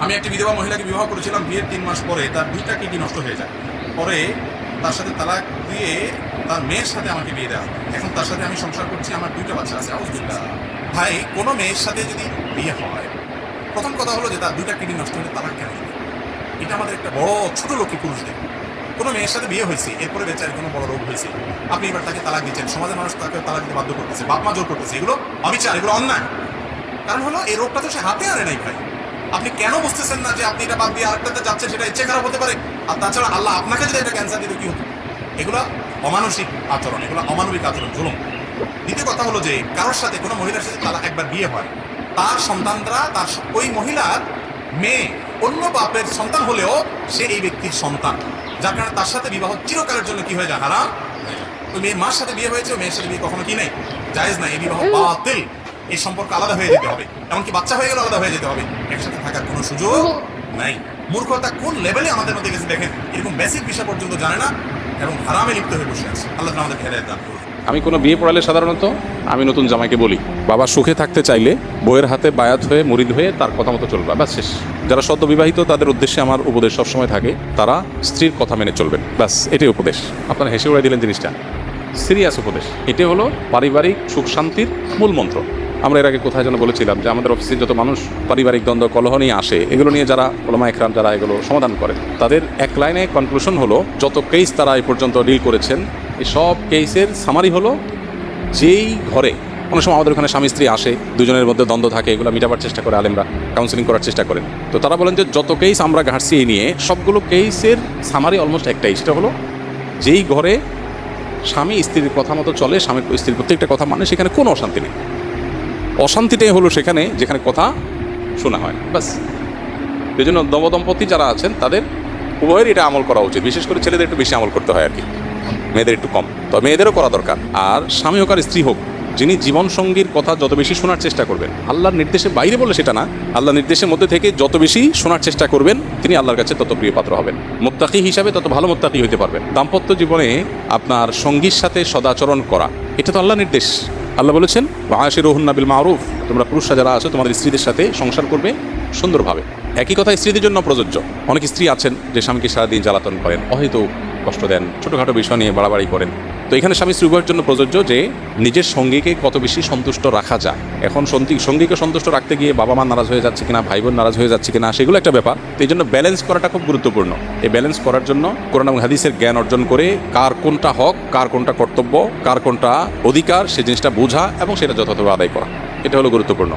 আমি একটি বিধবা মহিলাকে বিবাহ করেছিলাম, বিয়ের 3 মাস পরে তার 2টা কিডনি নষ্ট হয়ে যায়। পরে তার সাথে তালাক দিয়ে তার মেয়ের সাথে আমাকে বিয়ে দেওয়া। এখন তার সাথে আমি সংসার করছি, আমার 2টা বাচ্চা আছে। আউযুবিল্লাহ। ভাই, কোনো মেয়ের সাথে যদি বিয়ে হয়, প্রথম কথা হলো যে তার 2টা কিডনি নষ্ট হলে তালাক কেন দিবে? এটা আমাদের একটা বড় ছোট লোকী পুরুষদের। কোনো মেয়ের সাথে বিয়ে হয়েছে, এরপরে বেচারি কোনো বড় রোগ হয়েছে, আপনি এবার তাকে তালাক দিচ্ছেন, সমাজের মানুষ তাকে তালাক দিতে বাধ্য করতেছে, বাপ মা জোর করতেছে, এগুলো অবিচার, এগুলো অন্যায়। কারণ হলো এই রোগটা তো সে হাতে আনে নাই ভাই। আপনি কেন বুঝতেছেন না যে আপনি এটা বাদ দিয়ে আরেকটাতে যাচ্ছেন, সেটা ইচ্ছে খারাপ হতে পারে? আর তাছাড়া আল্লাহ আপনাকে যদি একটা ক্যান্সার দিতে কি হতো? এগুলো অমানসিক আচরণ, এগুলো অমানবিক আচরণ, জুলুম। দ্বিতীয় কথা হলো যে কারোর সাথে কোনো মহিলার সাথে তারা একবার বিয়ে হয়, তার সন্তানরা তার ওই মহিলার মেয়ে অন্য বাপের সন্তান হলেও সে এই ব্যক্তির সন্তান, যার কারণে তার সাথে বিবাহ চিরকালের জন্য কি হয়ে যায়? হারাম হয়ে যায়। ওই মেয়ের মার সাথে বিয়ে হয়েছে, মেয়ের সাথে বিয়ে কখনো কি নেই, জায়েজ নাই। এই বিবাহ বাতিল। এই সম্পর্ক আলাদা হয়ে যেতে হবে, এমনকি বাচ্চা হয়ে গেলে আলাদা হয়ে যেতে হবে, একসাথে থাকার কোনো সুযোগ নাই। মূর্খতা কোন লেভেলে আমাদের মধ্যে গেছে দেখেন, এরকম বেসিক বিষয় পর্যন্ত জানে না এবং হারামে লিপ্ত হয়ে বসে আছে। আল্লাহ আমাদের হেদায়েত দান করুন। আমি কোনো বিয়ে পড়ালে সাধারণত আমি নতুন জামাইকে বলি, বাবা সুখে থাকতে চাইলে বইয়ের হাতে বায়াত হয়ে মুরিদ হয়ে তার কথা মতো চলবে, ব্যাস শেষ। যারা সদ্য বিবাহিত তাদের উদ্দেশ্যে আমার উপদেশ সবসময় থাকে, তারা স্ত্রীর কথা মেনে চলবেন, ব্যাস এটাই উপদেশ। আপনারা হেসে উড়াই দিলেন জিনিসটা, সিরিয়াস উপদেশ। এটাই হলো পারিবারিক সুখ শান্তির মূল মন্ত্র। আমরা এর আগে কোথায় যেন বলেছিলাম যে আমাদের অফিসে যত মানুষ পারিবারিক দ্বন্দ্ব কলহ নিয়ে আসে, এগুলো নিয়ে যারা ওলামা একরাম যারা এগুলো সমাধান করেন, তাদের এক লাইনে কনক্লুশন হলো, যত কেস তারা এই পর্যন্ত ডিল করেছেন, এই সব কেসের সামারি হলো, যেই ঘরে কোনো সময় আমাদের ওখানে স্বামী স্ত্রী আসে, দুজনের মধ্যে দ্বন্দ্ব থাকে, এগুলো মিটাবার চেষ্টা করে আলেমরা, কাউন্সিলিং করার চেষ্টা করেন। তো তারা বলেন যে যত কেস আমরা ঘাটছি এই নিয়ে, সবগুলো কেসের সামারি অলমোস্ট একটাই, সেটা হলো যেই ঘরে স্বামী স্ত্রীর কথা মতো চলে, স্বামী স্ত্রীর প্রত্যেকটা কথা মানে, সেখানে কোনো অশান্তি নেই। অশান্তিটাই হলো সেখানে যেখানে কথা শোনা হয়, বাস। এই জন্য নবদম্পতি যারা আছেন তাদের উভয়ের এটা আমল করা উচিত। বিশেষ করে ছেলেদের একটু বেশি আমল করতে হয় আর কি, মেয়েদের একটু কম, তবে মেয়েদেরও করা দরকার। আর স্বামী হোক আর স্ত্রী হোক, যিনি জীবনসঙ্গীর কথা যত বেশি শোনার চেষ্টা করবেন, আল্লাহর নির্দেশে বাইরে বলে সেটা না, আল্লাহর নির্দেশের মধ্যে থেকে যত বেশি শোনার চেষ্টা করবেন, তিনি আল্লাহর কাছে তত প্রিয় পাত্র হবেন। মুত্তাকি হিসাবে তত ভালো মুত্তাকি হতে পারবেন। দাম্পত্য জীবনে আপনার সঙ্গীর সাথে সদাচরণ করা, এটা তো আল্লাহর নির্দেশ। আল্লাহ বলেছেন, ওয়াশিরুহুন্না বিল মারুফ, তোমরা পুরুষরা যারা আছো তোমাদের স্ত্রীদের সাথে সংসার করবে সুন্দরভাবে। একই কথা স্ত্রীদের জন্য প্রযোজ্য। অনেক স্ত্রী আছেন যে স্বামীকে সারাদিন জ্বালাতন করেন, অহেতুক কষ্ট দেন, ছোটোখাটো বিষয় নিয়ে বাড়াবাড়ি করেন। তো এখানে স্বামী স্ত্রী উভয়ের জন্য প্রযোজ্য যে নিজের সঙ্গীকে কত বেশি সন্তুষ্ট রাখা যায়। এখন সঙ্গীকে সন্তুষ্ট রাখতে গিয়ে বাবা মা নারাজ হয়ে যাচ্ছে কিনা, ভাই বোন নারাজ হয়ে যাচ্ছে কিনা, সেগুলো একটা ব্যাপার। তো এই জন্য ব্যালেন্স করাটা খুব গুরুত্বপূর্ণ। এই ব্যালেন্স করার জন্য কোরআন এবং হাদিসের জ্ঞান অর্জন করে কার কোনটা হক, কার কোনটা কর্তব্য, কার কোনটা অধিকার, সে জিনিসটা বোঝা এবং সেটা যথাযথভাবে আদায় করা, এটা হলো গুরুত্বপূর্ণ।